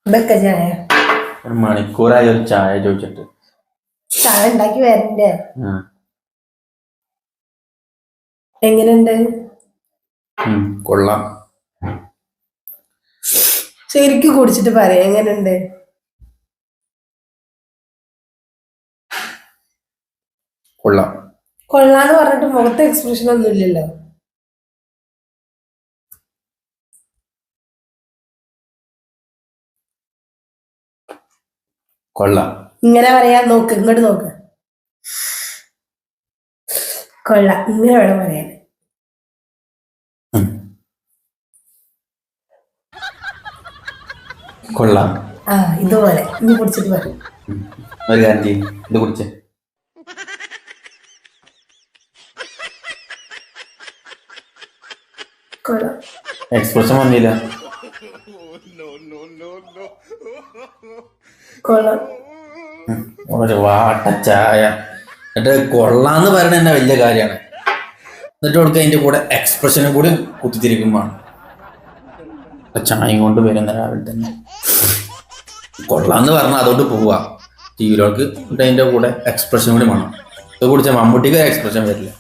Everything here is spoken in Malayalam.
ഇതൊക്കെ ചായ ഒരു മണിക്കൂറായി ഒരു ചായ ചോദിച്ചിട്ട്. ചായ ഉണ്ടാക്കി വരണ്ടേ? എങ്ങനെയുണ്ട്? കൊള്ളാം. ശരിക്കും കുടിച്ചിട്ട് പറയാം എങ്ങനെയുണ്ട്. കൊള്ളാം. കൊള്ളാന്ന് പറഞ്ഞിട്ട് മുഖത്തെ എക്സ്പ്രഷൻ ഒന്നും ഇല്ലല്ലോ. കൊള്ളാം. ഇങ്ങനെ പറയാ. നോക്ക്, ഇങ്ങോട്ട് നോക്ക്. കൊള്ളാം, ഇങ്ങനെ വേണം പറയാൻ. കൊള്ളാം. ഇതുപോലെ നീ കുടിച്ചിട്ട് പറയും. ഒരു കാര്യം ചെയ്യും, ഇത് കുടിച്ചേ. കൊള്ളാം. എക്സ്പ്രഷൻ വന്നില്ല. കൊള്ളാം. ഒരു വാട്ട ചായ. എന്നിട്ട് കൊള്ളാന്ന് പറയണ തന്നെ വലിയ കാര്യമാണ്. എന്നിട്ട് കൊടുക്കുക അതിന്റെ കൂടെ എക്സ്പ്രഷനും കൂടി കുത്തിത്തിരിക്കുമ്പോഴാണ് ചായയും കൊണ്ട് വരുന്ന രാവിലെ തന്നെ. കൊള്ളാന്ന് പറഞ്ഞാൽ അതോട്ട് പോവുക. ടീവിയിലേക്ക് എന്നിട്ട് അതിന്റെ കൂടെ എക്സ്പ്രഷൻ കൂടി വേണം. ഇത് കുടിച്ചാൽ മമ്മൂട്ടിക്ക് എക്സ്പ്രഷൻ വരില്ല.